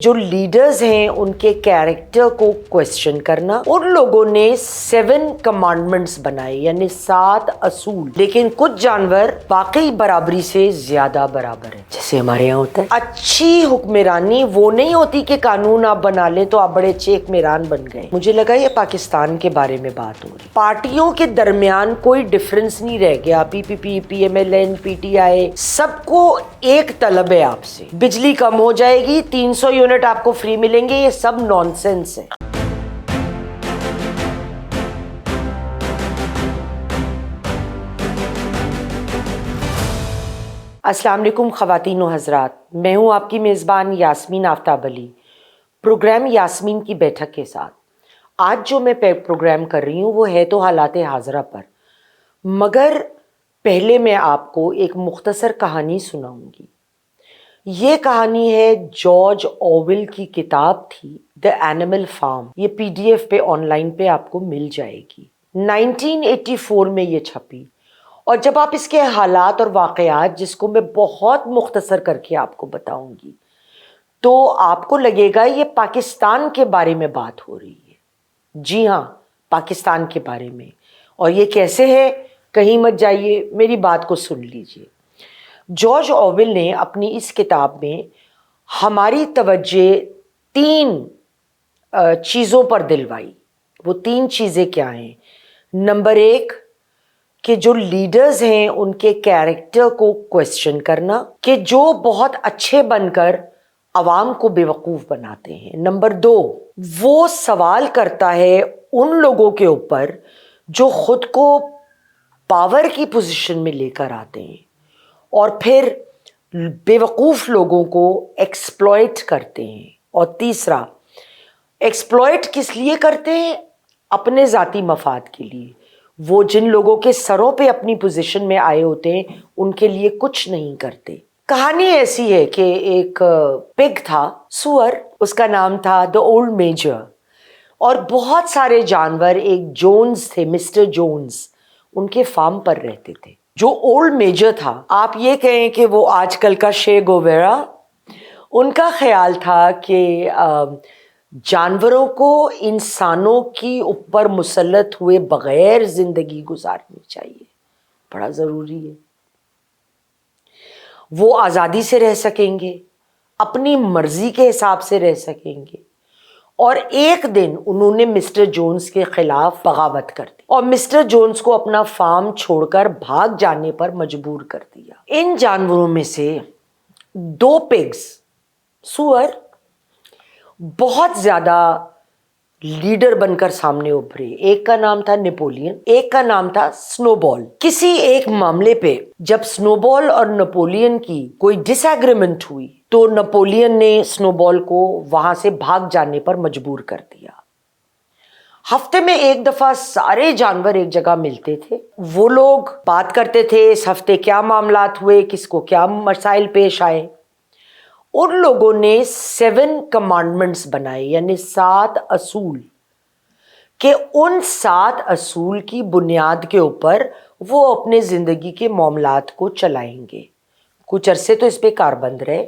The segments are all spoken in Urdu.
جو لیڈرز ہیں ان کے کیریکٹر کو کویسچن کرنا. ان لوگوں نے 7 کمانڈمنٹس بنائے یعنی 7 اصول, لیکن کچھ جانور واقعی برابری سے زیادہ برابر ہیں. جیسے ہمارے یہاں ہوتا ہے اچھی حکمرانی وہ نہیں ہوتی کہ قانون آپ بنا لیں تو آپ بڑے اچھے حکمران بن گئے. مجھے لگا یہ پاکستان کے بارے میں بات ہو رہی. پارٹیوں کے درمیان کوئی ڈفرنس نہیں رہ گیا. P P P, P M L N, P T I, سب کو ایک طلب ہے آپ سے. بجلی کم ہو جائے گی, 300 یونٹ آپ کو فری ملیں گے. یہ سب نان سینس ہے. السلام علیکم خواتین و حضرات, میں ہوں آپ کی میزبان یاسمین آفتاب علی, پروگرام یاسمین کی بیٹھک کے ساتھ. آج جو میں پروگرام کر رہی ہوں وہ ہے تو حالات حاضرہ پر, مگر پہلے میں آپ کو ایک مختصر کہانی سناؤں گی. یہ کہانی ہے جارج اویل کی کتاب تھی دی اینیمل فارم. یہ پی ڈی ایف پہ آن لائن پہ آپ کو مل جائے گی. 1984 میں یہ چھپی, اور جب آپ اس کے حالات اور واقعات جس کو میں بہت مختصر کر کے آپ کو بتاؤں گی تو آپ کو لگے گا یہ پاکستان کے بارے میں بات ہو رہی ہے. جی ہاں, پاکستان کے بارے میں. اور یہ کیسے ہے, کہیں مت جائیے, میری بات کو سن لیجئے. جارج اویل نے اپنی اس کتاب میں ہماری توجہ 3 چیزوں پر دلوائی. وہ 3 چیزیں کیا ہیں؟ نمبر 1 کہ جو لیڈرز ہیں ان کے کیریکٹر کو کویسچن کرنا, کہ جو بہت اچھے بن کر عوام کو بیوقوف بناتے ہیں. نمبر 2 وہ سوال کرتا ہے ان لوگوں کے اوپر جو خود کو پاور کی پوزیشن میں لے کر آتے ہیں اور پھر بیوقوف لوگوں کو ایکسپلوئٹ کرتے ہیں. اور تیسرا, ایکسپلوئٹ کس لیے کرتے ہیں؟ اپنے ذاتی مفاد کے لیے. وہ جن لوگوں کے سروں پہ اپنی پوزیشن میں آئے ہوتے ہیں ان کے لیے کچھ نہیں کرتے. کہانی ایسی ہے کہ ایک پگ تھا, سور, اس کا نام تھا دی اولڈ میجر, اور بہت سارے جانور ایک جونز تھے, مسٹر جونز, ان کے فارم پر رہتے تھے. جو اولڈ میجر تھا, آپ یہ کہیں کہ وہ آج کل کا شے گویرا, ان کا خیال تھا کہ جانوروں کو انسانوں کی اوپر مسلط ہوئے بغیر زندگی گزارنی چاہیے, بڑا ضروری ہے. وہ آزادی سے رہ سکیں گے, اپنی مرضی کے حساب سے رہ سکیں گے. اور ایک دن انہوں نے مسٹر جونز کے خلاف بغاوت کر دی اور مسٹر جونز کو اپنا فارم چھوڑ کر بھاگ جانے پر مجبور کر دیا. ان جانوروں میں سے 2 پگز, سور, بہت زیادہ لیڈر بن کر سامنے ابھرے. ایک کا نام تھا نیپولین, ایک کا نام تھا سنو بال. کسی ایک معاملے پہ جب سنو بال اور نیپولین کی کوئی ڈس ایگریمنٹ ہوئی تو نیپولین نے سنو بال کو وہاں سے بھاگ جانے پر مجبور کر دیا. ہفتے میں ایک دفعہ سارے جانور ایک جگہ ملتے تھے. وہ لوگ بات کرتے تھے اس ہفتے کیا معاملات ہوئے, کس کو کیا مسائل پیش آئے. ان لوگوں نے 7 کمانڈمنٹس بنائے یعنی 7 اصول, کہ ان 7 اصول کی بنیاد کے اوپر وہ اپنے زندگی کے معاملات کو چلائیں گے. کچھ عرصے تو اس پہ کاربند رہے.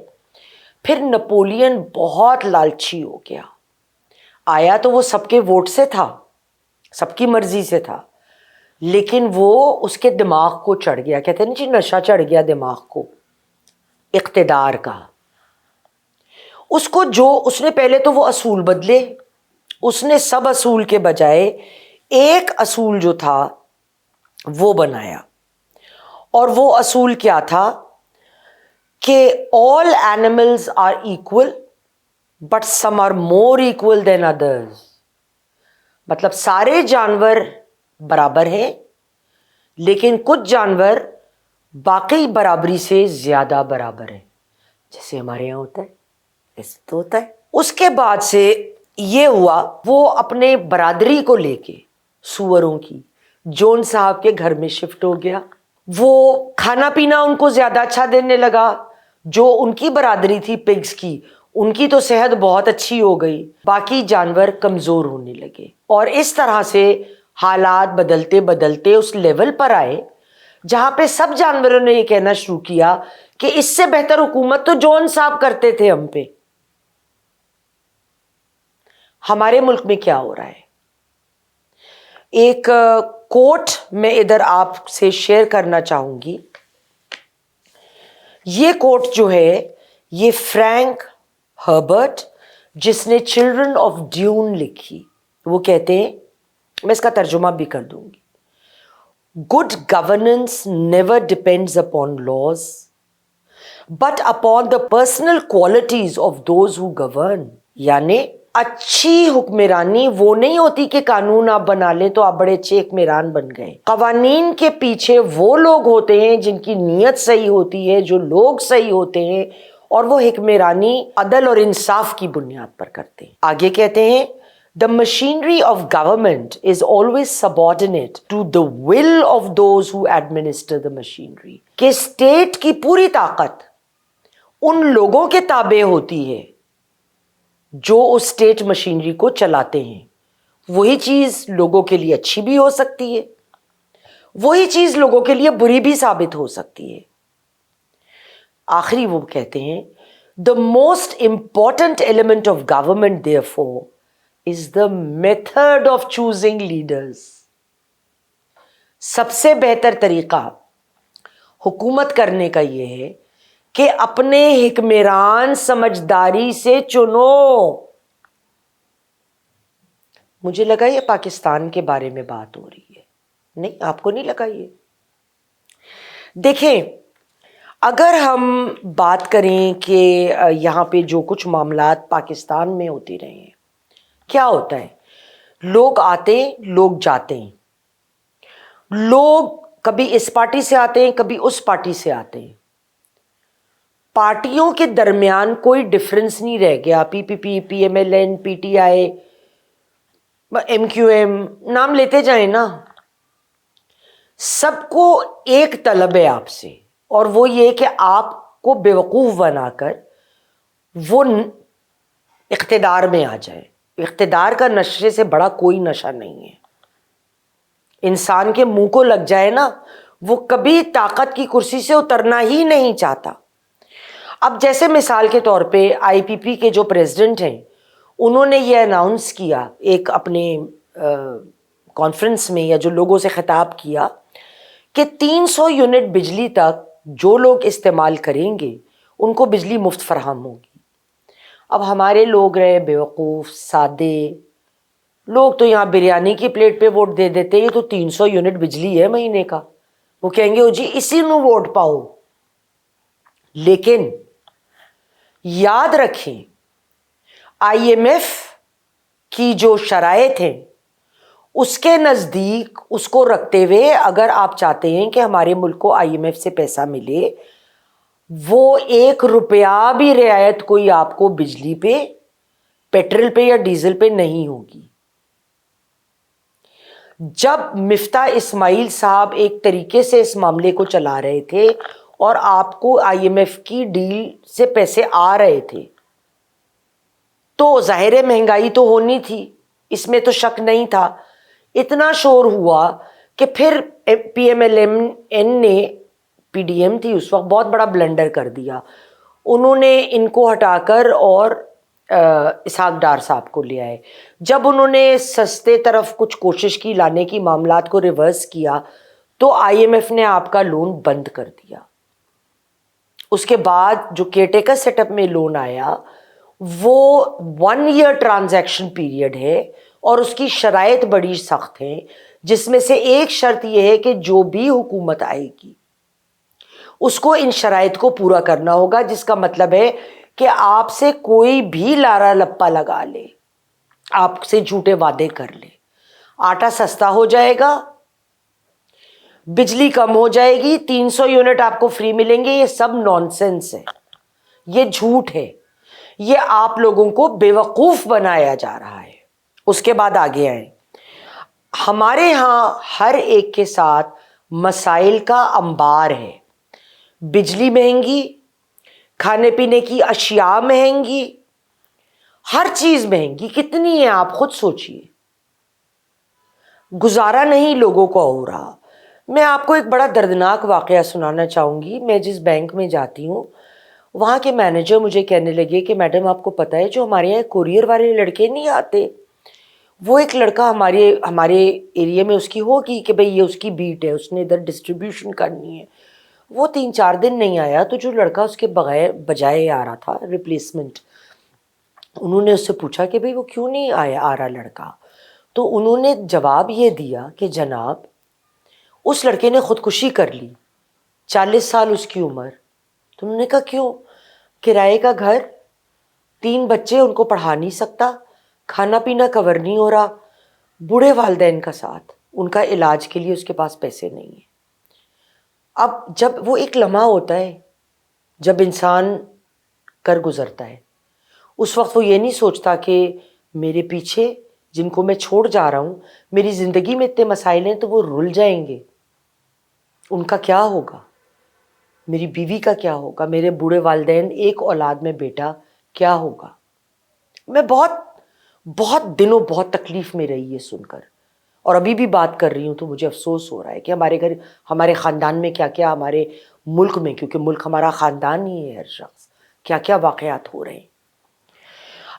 پھر نپولین بہت لالچی ہو گیا. آیا تو وہ سب کے ووٹ سے تھا, سب کی مرضی سے تھا, لیکن وہ اس کے دماغ کو چڑھ گیا. کہتے ہیں نا جی, نشہ چڑھ گیا دماغ کو اقتدار کا. اس کو جو اس نے پہلے تو وہ اصول بدلے, اس نے سب اصول کے بجائے ایک اصول جو تھا وہ بنایا. اور وہ اصول کیا تھا کہ all animals are equal but some are more equal than others. مطلب سارے جانور برابر ہیں لیکن کچھ جانور باقی برابری سے زیادہ برابر ہیں. جیسے ہمارے یہاں ہوتا ہے ایسے تو ہوتا ہے. اس کے بعد سے یہ ہوا, وہ اپنے برادری کو لے کے سوروں کی جون صاحب کے گھر میں شفٹ ہو گیا. وہ کھانا پینا ان کو زیادہ اچھا دینے لگا. جو ان کی برادری تھی پگز کی, ان کی تو صحت بہت اچھی ہو گئی, باقی جانور کمزور ہونے لگے. اور اس طرح سے حالات بدلتے بدلتے اس لیول پر آئے جہاں پہ سب جانوروں نے یہ کہنا شروع کیا کہ اس سے بہتر حکومت تو جون صاحب کرتے تھے ہم پہ. ہمارے ملک میں کیا ہو رہا ہے. ایک کوٹ میں ادھر آپ سے شیئر کرنا چاہوں گی. یہ کوٹ جو ہے یہ فرینک ہربرٹ جس نے چلڈرن آف ڈیون لکھی, وہ کہتے ہیں, میں اس کا ترجمہ بھی کر دوں گی, good governance never depends upon laws but upon the personal qualities of those who govern. یعنی اچھی حکمرانی وہ نہیں ہوتی کہ قانون آپ بنا لیں تو آپ بڑے اچھے حکمران بن گئے. قوانین کے پیچھے وہ لوگ ہوتے ہیں جن کی نیت صحیح ہوتی ہے, جو لوگ صحیح ہوتے ہیں, اور وہ حکمرانی عدل اور انصاف کی بنیاد پر کرتے ہیں. آگے کہتے ہیں the machinery of government is always subordinate to the will of those who administer the machinery. کہ اسٹیٹ کی پوری طاقت ان لوگوں کے تابع ہوتی ہے جو اس اسٹیٹ مشینری کو چلاتے ہیں. وہی چیز لوگوں کے لیے اچھی بھی ہو سکتی ہے, وہی چیز لوگوں کے لیے بری بھی ثابت ہو سکتی ہے. آخری وہ کہتے ہیں the most important element of government therefore is the method of choosing leaders. سب سے بہتر طریقہ حکومت کرنے کا یہ ہے کہ اپنے حکمران سمجھداری سے چنو. مجھے لگا یہ پاکستان کے بارے میں بات ہو رہی ہے, نہیں آپ کو نہیں لگا یہ؟ دیکھیں, اگر ہم بات کریں کہ یہاں پہ جو کچھ معاملات پاکستان میں ہوتے رہے ہیں, کیا ہوتا ہے, لوگ آتے ہیں لوگ جاتے ہیں, لوگ کبھی اس پارٹی سے آتے ہیں کبھی اس پارٹی سے آتے ہیں, پارٹیوں کے درمیان کوئی ڈفرنس نہیں رہ گیا. P P P, P M L N, P T I, M Q M, نام لیتے جائیں نا, سب کو ایک طلب ہے آپ سے, اور وہ یہ کہ آپ کو بیوقوف بنا کر وہ اقتدار میں آ جائے. اقتدار کا نشے سے بڑا کوئی نشہ نہیں ہے. انسان کے منہ کو لگ جائے نا, وہ کبھی طاقت کی کرسی سے اترنا ہی نہیں چاہتا. اب جیسے مثال کے طور پہ آئی پی پی کے جو پریزیڈنٹ ہیں, انہوں نے یہ اناؤنس کیا ایک اپنے کانفرنس میں, یا جو لوگوں سے خطاب کیا, کہ 300 یونٹ بجلی تک جو لوگ استعمال کریں گے ان کو بجلی مفت فراہم ہوگی. اب ہمارے لوگ رہے بیوقوف سادے لوگ تو یہاں بریانی کی پلیٹ پہ ووٹ دے دیتے ہیں, یہ تو 300 یونٹ بجلی ہے مہینے کا, وہ کہیں گے او جی اسی نو ووٹ پاؤ. لیکن یاد رکھیں آئی ایم ایف کی جو شرائط ہیں اس کے نزدیک اس کو رکھتے ہوئے, اگر آپ چاہتے ہیں کہ ہمارے ملک کو آئی ایم ایف سے پیسہ ملے, وہ 1 روپیہ بھی رعایت کوئی آپ کو بجلی پہ, پیٹرول پہ یا ڈیزل پہ نہیں ہوگی. جب مفتاح اسماعیل صاحب ایک طریقے سے اس معاملے کو چلا رہے تھے اور آپ کو آئی ایم ایف کی ڈیل سے پیسے آ رہے تھے, تو ظاہر مہنگائی تو ہونی تھی, اس میں تو شک نہیں تھا. اتنا شور ہوا کہ پھر پی ایم ایل این نے, پی ڈی ایم تھی اس وقت, بہت بڑا بلنڈر کر دیا. انہوں نے ان کو ہٹا کر اور اسحاق ڈار صاحب کو لے آئے. جب انہوں نے سستے طرف کچھ کوشش کی لانے کی, معاملات کو ریورس کیا, تو آئی ایم ایف نے آپ کا لون بند کر دیا. اس کے بعد جو کیئر ٹیکر سیٹ اپ میں لون آیا وہ 1 ایئر ٹرانزیکشن پیریڈ ہے, اور اس کی شرائط بڑی سخت ہیں, جس میں سے ایک شرط یہ ہے کہ جو بھی حکومت آئے گی اس کو ان شرائط کو پورا کرنا ہوگا, جس کا مطلب ہے کہ آپ سے کوئی بھی لارا لپا لگا لے, آپ سے جھوٹے وعدے کر لے, آٹا سستا ہو جائے گا, بجلی کم ہو جائے گی, 300 یونٹ آپ کو فری ملیں گے, یہ سب نانسنس ہے, یہ جھوٹ ہے, یہ آپ لوگوں کو بیوقوف بنایا جا رہا ہے. اس کے بعد آگے آئیں, ہمارے ہاں ہر ایک کے ساتھ مسائل کا انبار ہے. بجلی مہنگی, کھانے پینے کی اشیاء مہنگی, ہر چیز مہنگی. کتنی ہے آپ خود سوچئے, گزارا نہیں لوگوں کو ہو رہا. میں آپ کو ایک بڑا دردناک واقعہ سنانا چاہوں گی. میں جس بینک میں جاتی ہوں وہاں کے مینیجر مجھے کہنے لگے کہ میڈم آپ کو پتہ ہے جو ہمارے یہاں کوریئر والے لڑکے نہیں آتے، وہ ایک لڑکا ہمارے ایریا میں اس کی ہوگی کہ بھئی یہ اس کی بیٹ ہے، اس نے ادھر ڈسٹریبیوشن کرنی ہے، وہ 3-4 دن نہیں آیا، تو جو لڑکا اس کے بجائے آ رہا تھا ریپلیسمنٹ، انہوں نے اس سے پوچھا کہ بھئی وہ کیوں نہیں آ رہا لڑکا، تو انہوں نے جواب یہ دیا کہ جناب اس لڑکے نے خودکشی کر لی، 40 سال اس کی عمر۔ تو انہوں نے کہا کیوں؟ کرائے کا گھر، 3 بچے، ان کو پڑھا نہیں سکتا، کھانا پینا کور نہیں ہو رہا، بوڑھے والدین کا ساتھ، ان کا علاج کے لیے اس کے پاس پیسے نہیں ہیں۔ اب جب وہ ایک لمحہ ہوتا ہے جب انسان کر گزرتا ہے، اس وقت وہ یہ نہیں سوچتا کہ میرے پیچھے جن کو میں چھوڑ جا رہا ہوں، میری زندگی میں اتنے مسائل ہیں تو وہ رل جائیں گے، ان کا کیا ہوگا، میری بیوی کا کیا ہوگا، میرے بوڑھے والدین، ایک اولاد میں بیٹا کیا ہوگا۔ میں بہت دنوں بہت تکلیف میں رہی یہ سن کر، اور ابھی بھی بات کر رہی ہوں تو مجھے افسوس ہو رہا ہے کہ ہمارے گھر، ہمارے خاندان میں کیا کیا، ہمارے ملک میں، کیونکہ ملک ہمارا خاندان ہی ہے ہر شخص، کیا کیا واقعات ہو رہے ہیں۔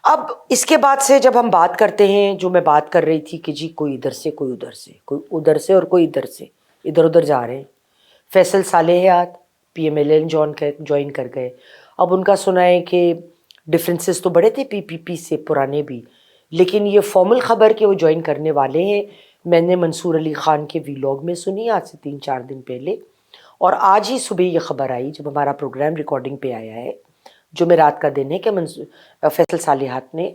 اب اس کے بعد سے جب ہم بات کرتے ہیں، جو میں بات کر رہی تھی کہ جی کوئی ادھر سے، کوئی ادھر سے، کوئی ادھر سے اور کوئی ادھر سے، ادھر ادھر جا رہے ہیں۔ فیصل صالحات P M L N join کر گئے۔ اب ان کا سنا ہے کہ ڈفرینسز تو بڑے تھے پی پی پی سے پرانے بھی، لیکن یہ فارمل خبر کہ وہ جوائن کرنے والے ہیں میں نے منصور علی خان کے ویلاگ میں سنی آج سے 3-4 دن پہلے، اور آج ہی صبح یہ خبر آئی جب ہمارا پروگرام ریکارڈنگ پہ آیا ہے، جو میں رات کا دن ہے، کہ فیصل صالحات نے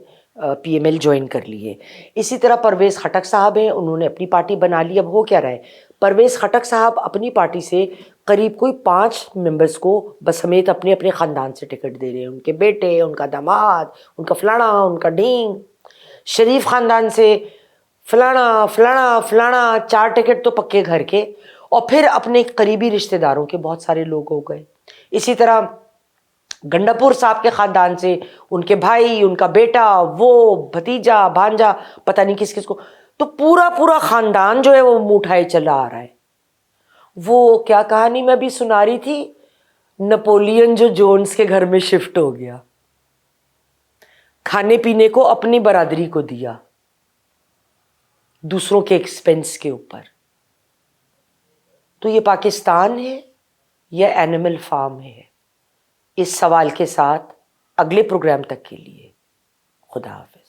پی ایم ایل جوائن کر لی ہے۔ اسی طرح پرویز خٹک صاحب ہیں، انہوں نے اپنی پارٹی بنا لی۔ اب ہو کیا رہا ہے، پرویز خٹک صاحب اپنی پارٹی سے قریب کوئی 5 ممبرس کو بسمیت اپنے اپنے خاندان سے ٹکٹ دے رہے ہیں، ان کے بیٹے، ان کا داماد، ان کا فلانا، ان کا ڈینگ، شریف خاندان سے فلانا فلانا فلانا، 4 ٹکٹ تو پکے گھر کے، اور پھر اپنے قریبی رشتہ داروں کے بہت سارے لوگ ہو گئے۔ اسی طرح گنڈاپور صاحب کے خاندان سے ان کے بھائی، ان کا بیٹا، وہ بھتیجا بھانجا، پتہ نہیں کس کس کو، تو پورا خاندان جو ہے وہ منہ اٹھائے چلا آ رہا ہے۔ وہ کیا کہانی میں بھی سنا رہی تھی، نپولین جو جونز کے گھر میں شفٹ ہو گیا، کھانے پینے کو اپنی برادری کو دیا، دوسروں کے ایکسپنس کے اوپر۔ تو یہ پاکستان ہے یا اینیمل فارم ہے؟ اس سوال کے ساتھ اگلے پروگرام تک کے لیے خدا حافظ۔